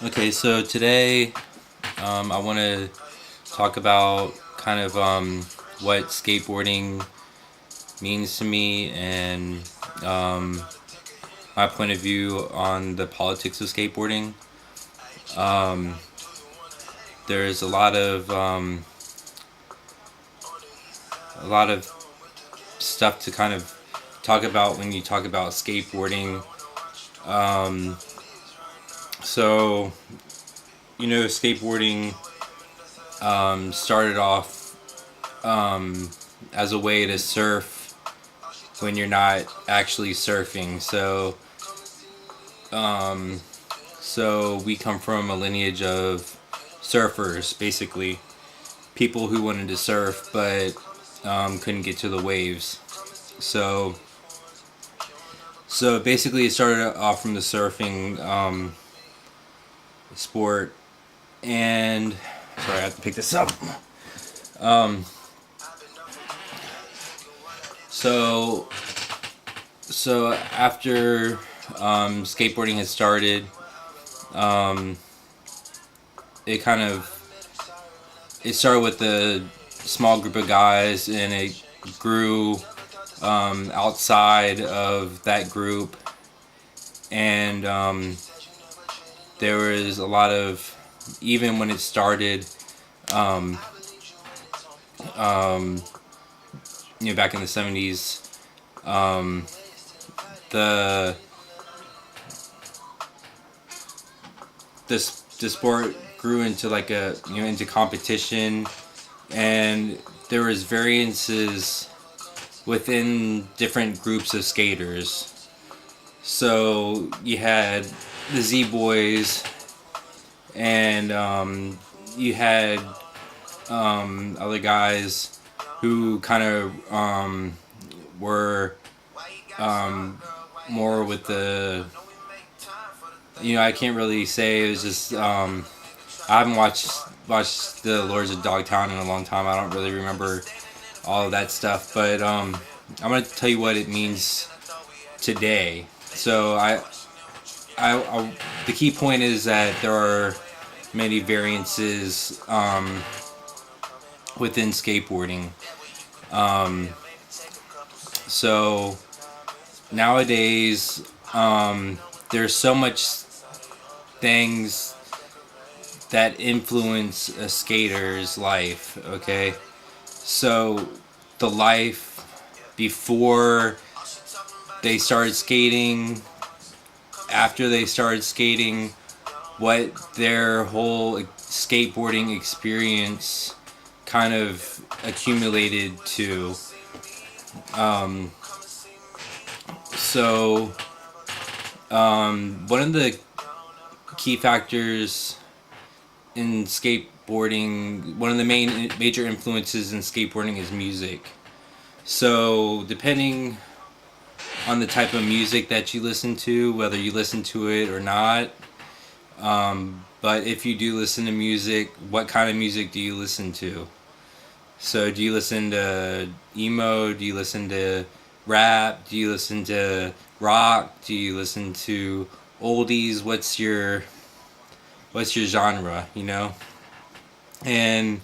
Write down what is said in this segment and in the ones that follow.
Okay, so today I want to talk about kind of what skateboarding means to me and um, my point of view on the politics of skateboarding. Um, there's a lot of stuff to kind of talk about when you talk about skateboarding. Um, so skateboarding started off as a way to surf when you're not actually surfing. Um, so we come from a lineage of surfers, basically people who wanted to surf but couldn't get to the waves. So so basically, it started off from the surfing sport, and sorry, I have to pick this up. Um, so so after skateboarding had started, um, it kind of it started with a small group of guys, and it grew outside of that group, and there was a lot of, even when it started, um, um, back in the 70s, um, the the sport grew into like a into competition, and there was variances within different groups of skaters. So you had the Z Boys, and you had other guys who kind of were more with the, I can't really say. It was just I haven't watched the Lords of Dogtown in a long time. I don't really remember all of that stuff, but I'm gonna tell you what it means today. So the key point is that there are many variances within skateboarding. Um, so nowadays, there's so much things that influence a skater's life. Okay, so the life before they started skating, after they started skating, what their whole skateboarding experience kind of accumulated to. Um, so, one of the key factors in skateboarding, one of the major influences in skateboarding is music. So, depending on the type of music that you listen to, whether you listen to it or not, but if you do listen to music, what kind of music do you listen to? So, do you listen to emo? Do you listen to rap? Do you listen to rock? Do you listen to oldies? What's your genre? And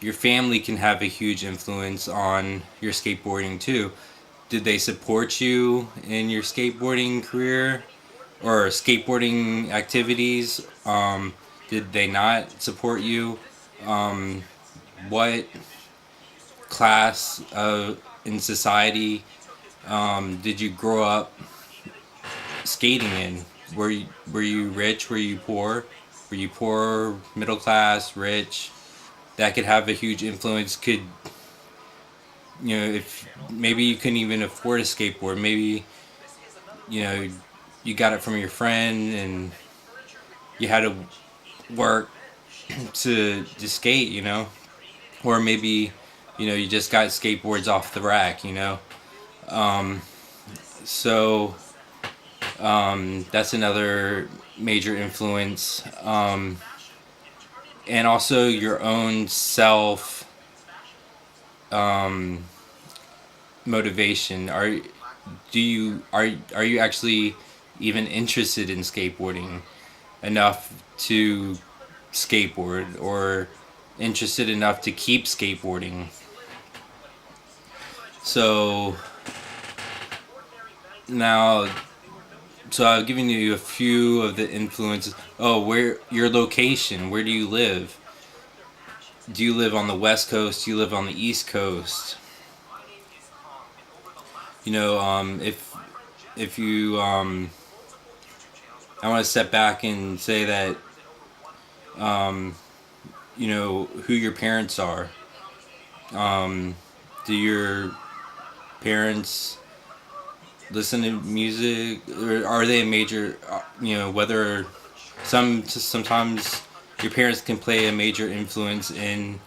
your family can have a huge influence on your skateboarding too. Did they support you in your skateboarding career or skateboarding activities? Did they not support you? What class in society did you grow up skating in? Were you rich? Were you poor? Were you poor, middle class, rich? That could have a huge influence. Could if maybe you couldn't even afford a skateboard, maybe you know you got it from your friend and you had to work to skate, or maybe you just got skateboards off the rack, um, so that's another major influence, and also your own self um, motivation. Are you actually even interested in skateboarding? enough to skateboard or interested enough to keep skateboarding. So now, so I've given you a few of the influences. Oh, where your location? Where do you live? Do you live on the West Coast? Do you live on the East Coast? You know, if you I want to step back and say that you know who your parents are. Um, do your parents listen to music, or are they a major? You know, whether sometimes your parents can play a major influence in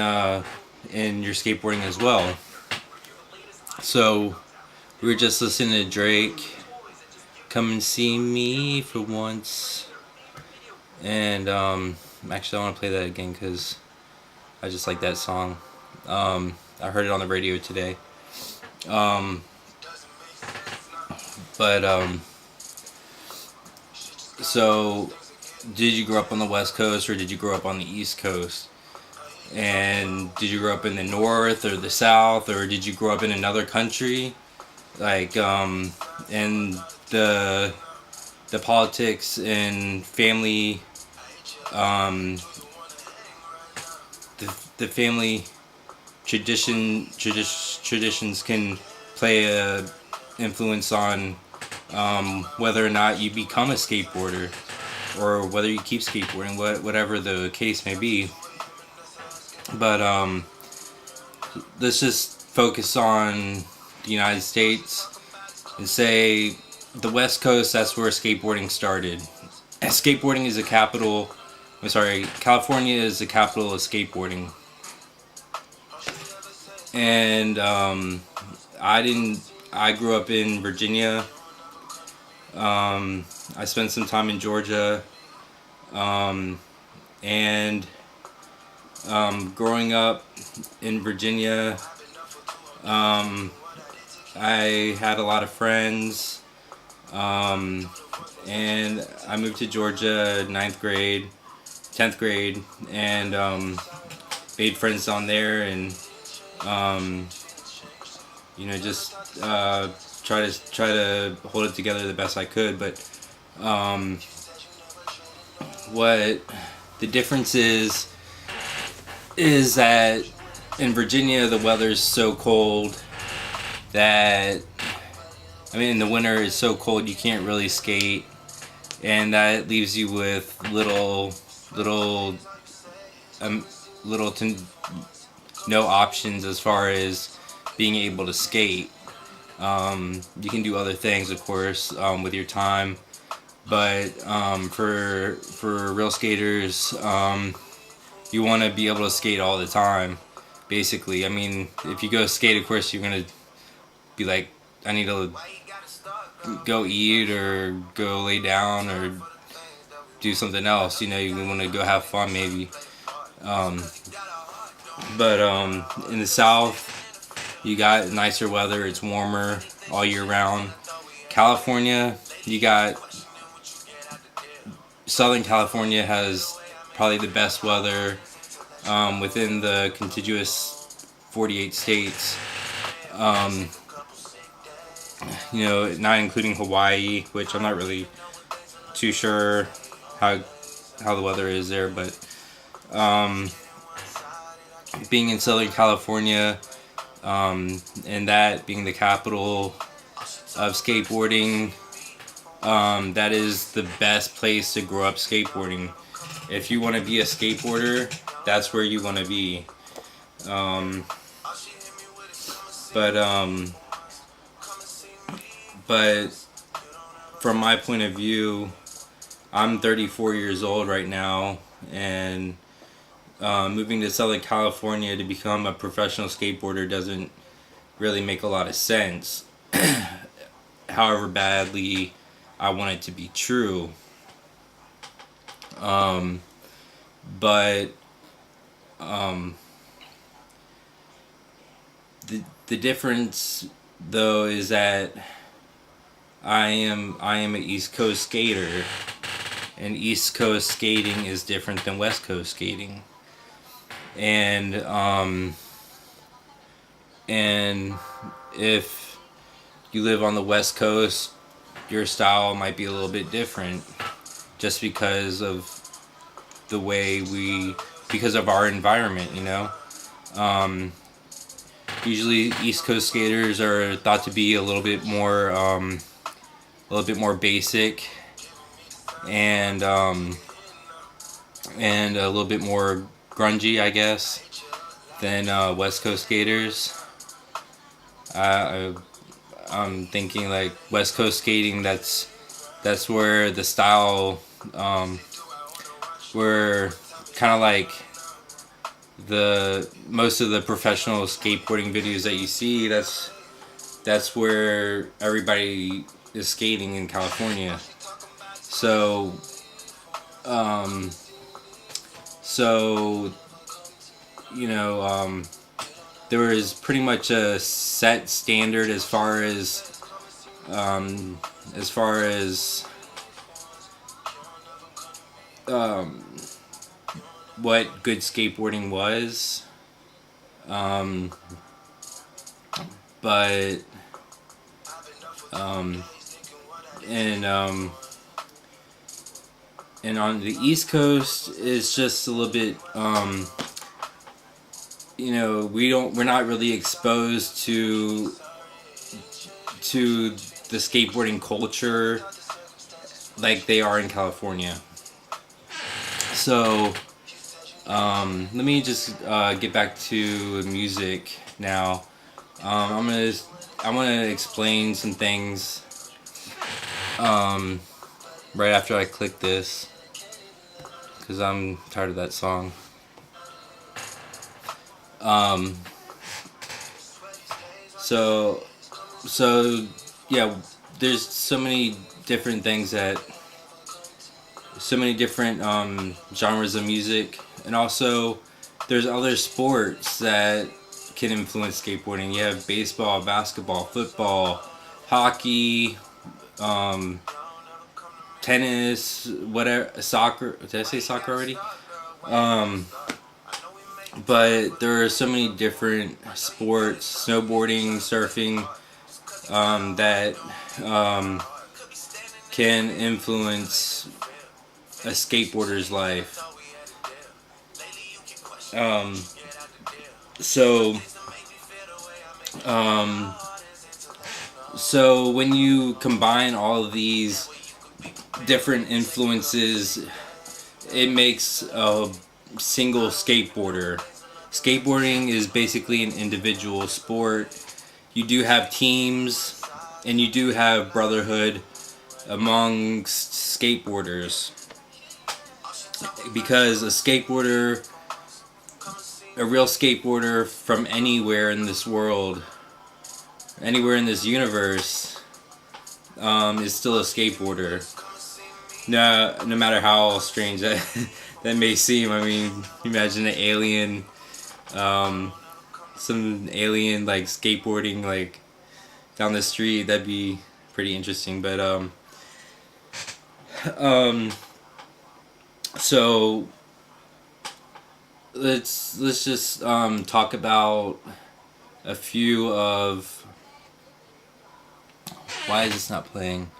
uh, in your skateboarding as well. So we were just listening to Drake, "Come and See Me for Once," and actually I want to play that again because I just like that song. I heard it on the radio today. Um, but so did you grow up on the West Coast or did you grow up on the East Coast? And did you grow up in the North or the South, or did you grow up in another country? Like, and the the politics and family, um, the family traditions can play a influence on whether or not you become a skateboarder or whether you keep skateboarding, whatever the case may be. But let's just focus on the United States and say the West Coast. That's where skateboarding started. Skateboarding is the capital. I'm sorry, California is the capital of skateboarding. And I didn't. I grew up in Virginia. I spent some time in Georgia, and growing up in Virginia, I had a lot of friends, and I moved to Georgia ninth grade, 10th grade, and made friends down there, and you know, just try to hold it together the best I could. But what the difference is that in Virginia the weather's so cold that, I mean, in the winter it's so cold you can't really skate, and that leaves you with um, little to no options as far as being able to skate. You can do other things, of course, with your time, but for real skaters, you want to be able to skate all the time. Basically, I mean, if you go skate, of course, you're gonna be like, I need to go eat or go lay down or do something else. You know, you want to go have fun maybe. Um, but in the South, you got nicer weather. It's warmer all year round. California, you got Southern California has probably the best weather within the contiguous 48 states. Um, you know, not including Hawaii, which I'm not really too sure how how the weather is there, but um, being in Southern California, and that being the capital of skateboarding, that is the best place to grow up skateboarding. If you want to be a skateboarder, that's where you want to be. Um, but but from my point of view, I'm 34 years old right now, and moving to Southern California to become a professional skateboarder doesn't really make a lot of sense. However badly I want it to be true. Um, but um, the difference though is that I am an East Coast skater, and East Coast skating is different than West Coast skating. And and if you live on the West Coast, your style might be a little bit different, just because of the way because of our environment, you know. Um, Usually, East Coast skaters are thought to be a little bit more basic, and and a little bit more grungy, I guess, than West Coast skaters. I, I'm thinking like West Coast skating. That's where the style, where kind of like the most of the professional skateboarding videos that you see. That's where everybody is skating in California. So, um, so you know, there is pretty much a set standard um, as far as um, what good skateboarding was. Um, but um, and and on the East Coast, it's just a little bit. You know, we're not really exposed to the skateboarding culture like they are in California. So let me just get back to music now. I want to explain some things right after I click this, because I'm tired of that song. Um, so so yeah, there's so many different things that so many different genres of music, and also there's other sports that can influence skateboarding. You have baseball, basketball, football, hockey, um, tennis, whatever, soccer. Did I say soccer already? Um, but there are so many different sports, snowboarding, surfing, that um, can influence a skateboarder's life. Um, so, um, so when you combine all of these different influences, it makes a single skateboarder. Skateboarding is basically an individual sport. You do have teams, and you do have brotherhood amongst skateboarders, because a real skateboarder from anywhere in this world, anywhere in this universe, is still a skateboarder. No matter how strange that that may seem. I mean, imagine an alien, some alien like skateboarding like down the street. That'd be pretty interesting. But um, so let's just talk about a few of. Why is this not playing?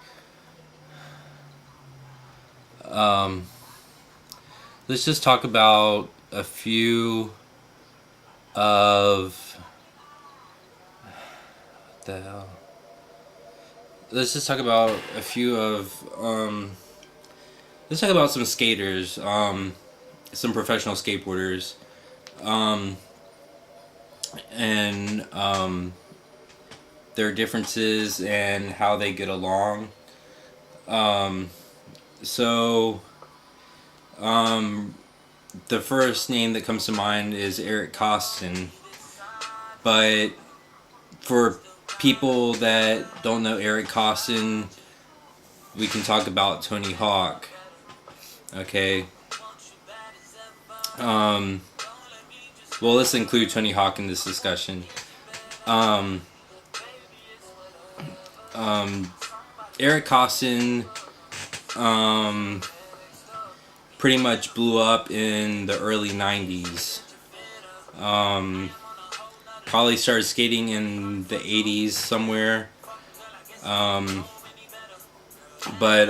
Um, let's just talk about a few of. What the hell? Let's just talk about a few of. Let's talk about some skaters, some professional skateboarders, and their differences and how they get along. So, the first name that comes to mind is Eric Costin, but for people that don't know Eric Costin, we can talk about Tony Hawk. Okay. Well, let's include Tony Hawk in this discussion. Eric Costin pretty much blew up in the early 90s. Probably started skating in the 80s somewhere. But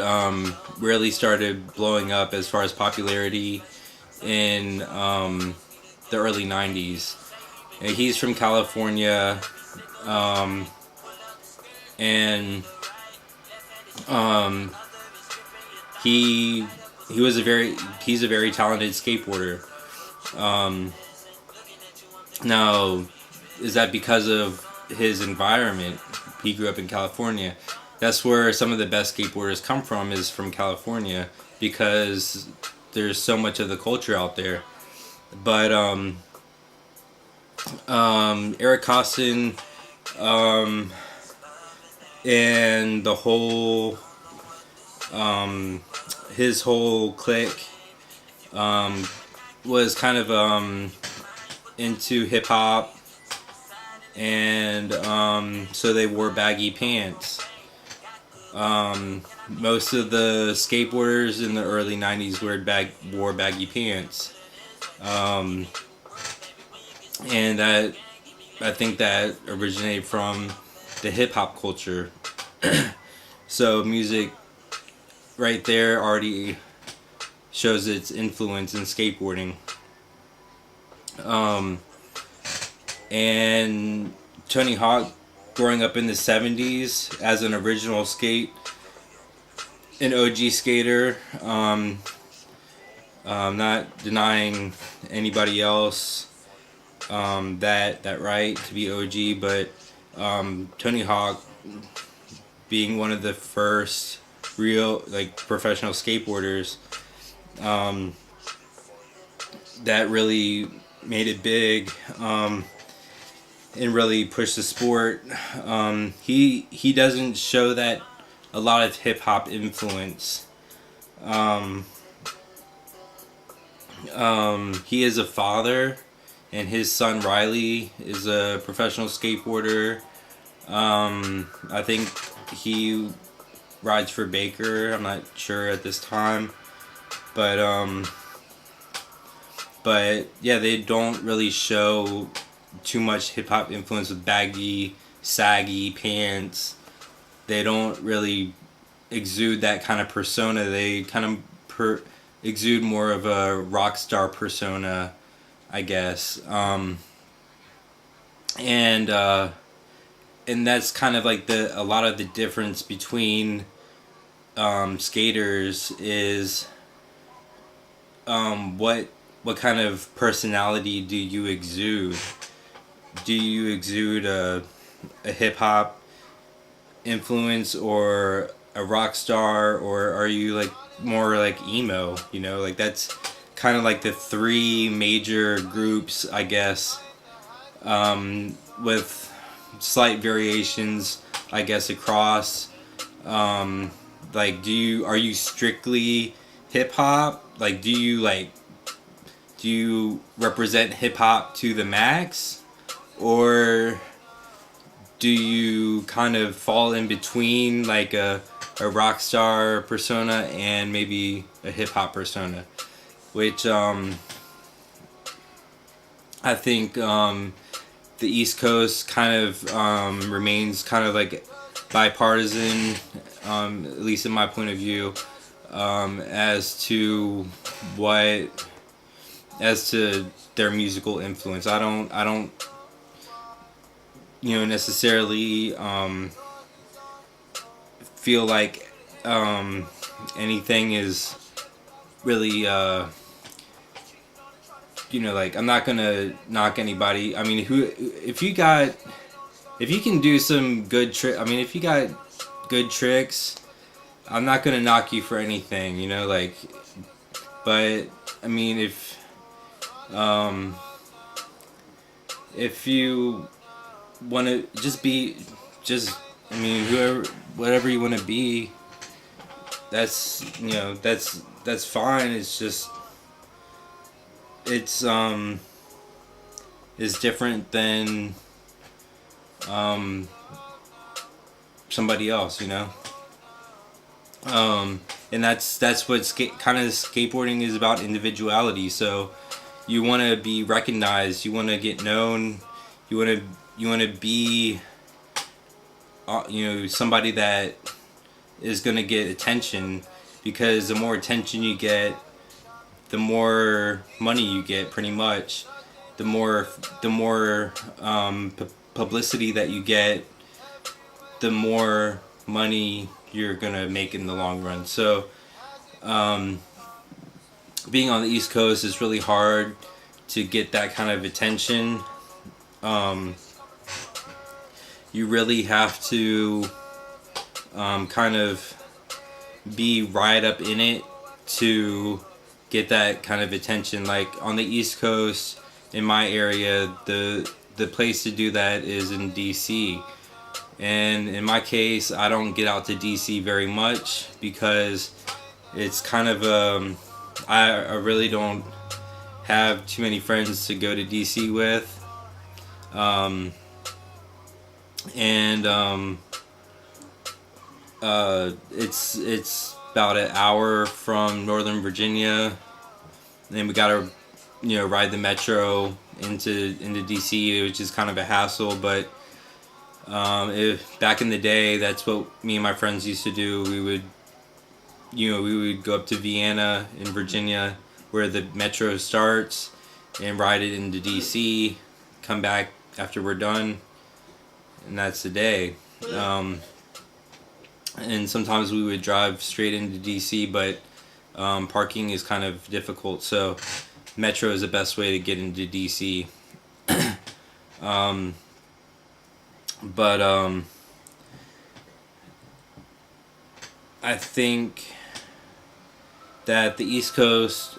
really started blowing up as far as popularity in the early 90s. And he's from California, and he was he's a very talented skateboarder. Now, is that because of his environment? He grew up in California. That's where some of the best skateboarders come from, is from California, because there's so much of the culture out there. But Eric Costin and the whole his whole clique was kind of into hip hop, and so they wore baggy pants. Most of the skateboarders in the early 90s wore baggy pants. And that, I think that originated from the hip hop culture. So music right there already shows its influence in skateboarding. And Tony Hawk, growing up in the 70s as an original an OG skater, not denying anybody else that right to be OG, but Tony Hawk being one of the first real professional skateboarders, that really made it big, and really pushed the sport. He doesn't show that a lot of hip hop influence. He is a father, and his son Riley is a professional skateboarder. I think he rides for Baker. I'm not sure at this time, but yeah, they don't really show too much hip hop influence with baggy, saggy pants. They don't really exude that kind of persona. They kind of exude more of a rock star persona, I guess. And that's kind of like a lot of the difference between skaters is what kind of personality do you exude? Do you exude a hip hop influence, or a rock star, or are you more emo? That's kind of the three major groups, I guess, with slight variations, I guess, across. Are you strictly hip hop? Do you represent hip hop to the max, or do you kind of fall in between a rock star persona and maybe a hip hop persona? Which I think the East Coast kind of remains kind of bipartisan, at least in my point of view, as to their musical influence. I don't necessarily feel like anything is really I'm not gonna knock anybody. I mean, if you can do some good if you got good tricks, I'm not gonna knock you for anything, but I mean, if you want to whatever you want to be, that's fine. It's just it's different than somebody else, And that's what kind of skateboarding is about, individuality. So you want to be recognized, you want to get known, you want to you want to be somebody that is going to get attention, because the more attention you get, the more money you get, pretty much. The more publicity that you get, the more money you're gonna make in the long run. So being on the East Coast is really hard to get that kind of attention. Um, you really have to kind of be right up in it to get that kind of attention. Like on the East Coast, in my area, the place to do that is in DC. And in my case, I don't get out to DC very much because it's kind of I really don't have too many friends to go to DC with. Um, and it's about an hour from Northern Virginia. And then we gotta ride the metro into DC, which is kind of a hassle. But if back in the day, that's what me and my friends used to do. We would go up to Vienna in Virginia, where the metro starts, and ride it into DC. Come back after we're done, and that's the day. And sometimes we would drive straight into DC, but parking is kind of difficult. So metro is the best way to get into DC. um, but I think that the East Coast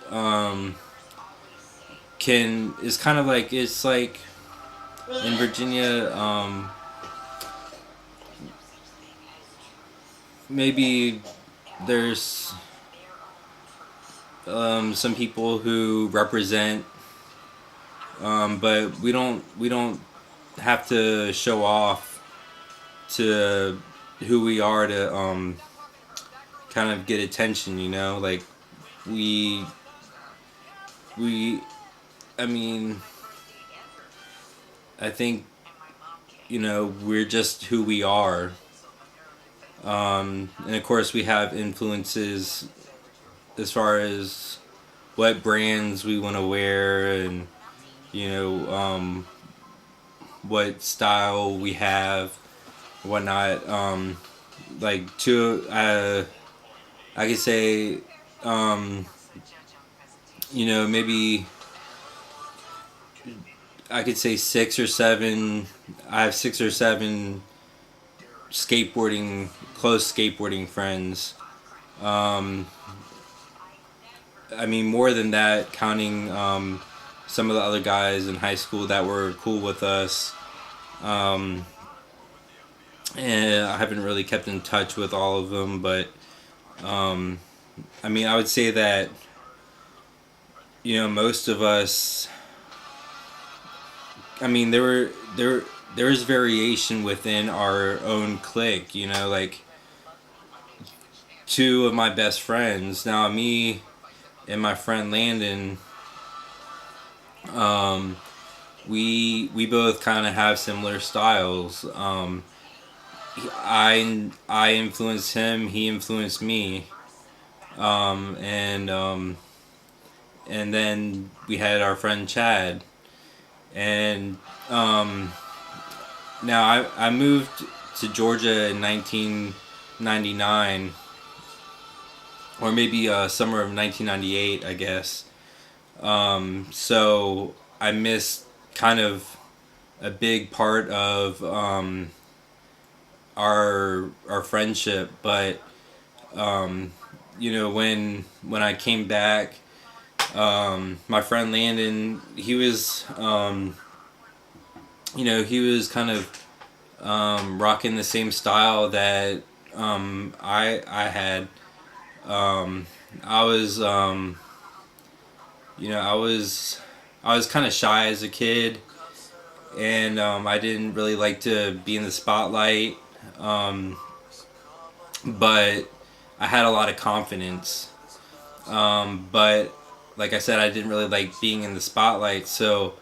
is kind of like, it's like in Virginia. Maybe there's some people who represent, but we don't have to show off to who we are to kind of get attention. Like we I mean, I think we're just who we are. And of course, we have influences as far as what brands we want to wear, and what style we have, whatnot. Like I could say, maybe I could say six or seven. I have 6 or 7 close skateboarding friends. I mean, more than that, counting some of the other guys in high school that were cool with us. And I haven't really kept in touch with all of them, but I mean, I would say that most of us. I mean, there is variation within our own clique. Like 2 of my best friends now, me and my friend Landon. We both kind of have similar styles. I influenced him, he influenced me. And then we had our friend Chad. And now I moved to Georgia in 1999, or maybe summer of 1998, I guess. So I missed kind of a big part of our friendship. But when I came back, my friend Landon, he was he was kind of rocking the same style that I had. I was I was kind of shy as a kid, and I didn't really like to be in the spotlight. But I had a lot of confidence. But like I said, I didn't really like being in the spotlight, so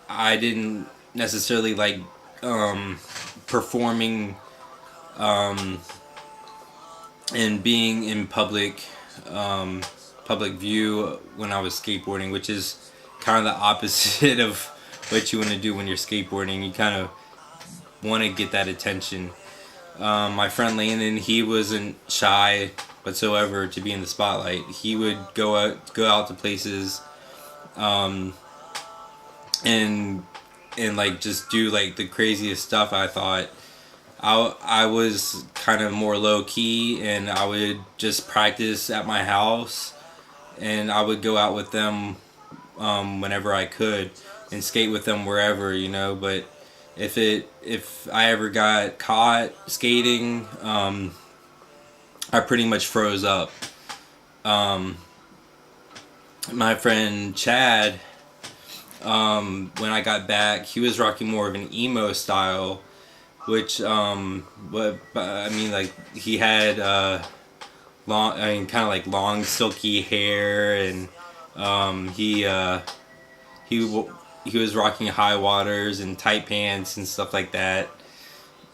I didn't necessarily like performing um, and being in public view when I was skateboarding, which is kind of the opposite of what you want to do when you're skateboarding. You kind of want to get that attention. My friend Landon, he wasn't shy whatsoever to be in the spotlight. He would go out to places, um, and like just do like the craziest stuff. I thought I was kind of more low key, and I would just practice at my house, and I would go out with them whenever I could and skate with them wherever, you know. But if I ever got caught skating, I pretty much froze up. Um, my friend Chad, when I got back, he was rocking more of an emo style, which but I mean, like, he had long, I mean, kind of like long silky hair, and he he was rocking high waters and tight pants and stuff like that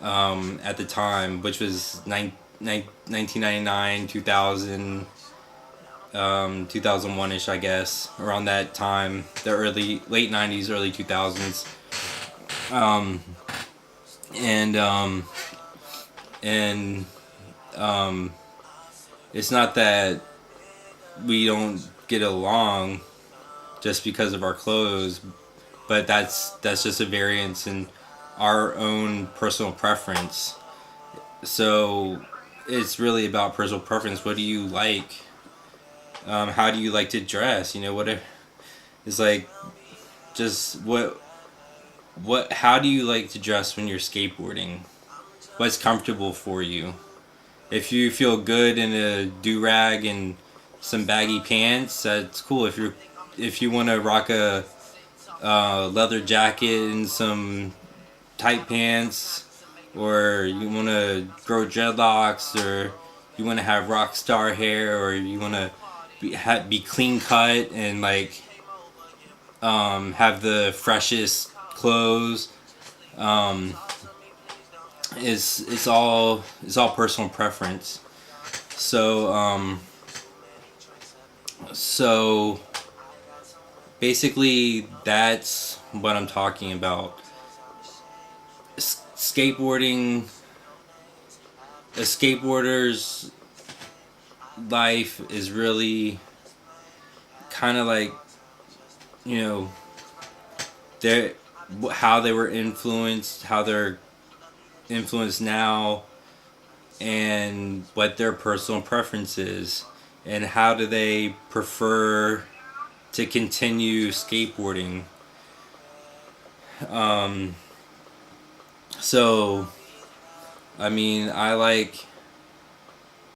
at the time, which was 1999, 2000, 2001-ish, I guess, around that time, the late 90s, early 2000s. Um, and and it's not that we don't get along just because of our clothes, but that's just a variance in our own personal preference. So it's really about personal preference. What do you like? How do you like to dress? You know, it's like, just how do you like to dress when you're skateboarding? What's comfortable for you? If you feel good in a do-rag and some baggy pants, that's cool. If you want to rock a leather jacket and some tight pants, or you want to grow dreadlocks, or you want to have rock star hair, or you want to be clean cut and like have the freshest clothes, it's all personal preference. So basically, that's what I'm talking about. Skateboarding, a skateboarder's life is really kind of like, you know, their how they were influenced, how they're influenced now, and what their personal preference is, and how do they prefer to continue skateboarding. So, I mean, I like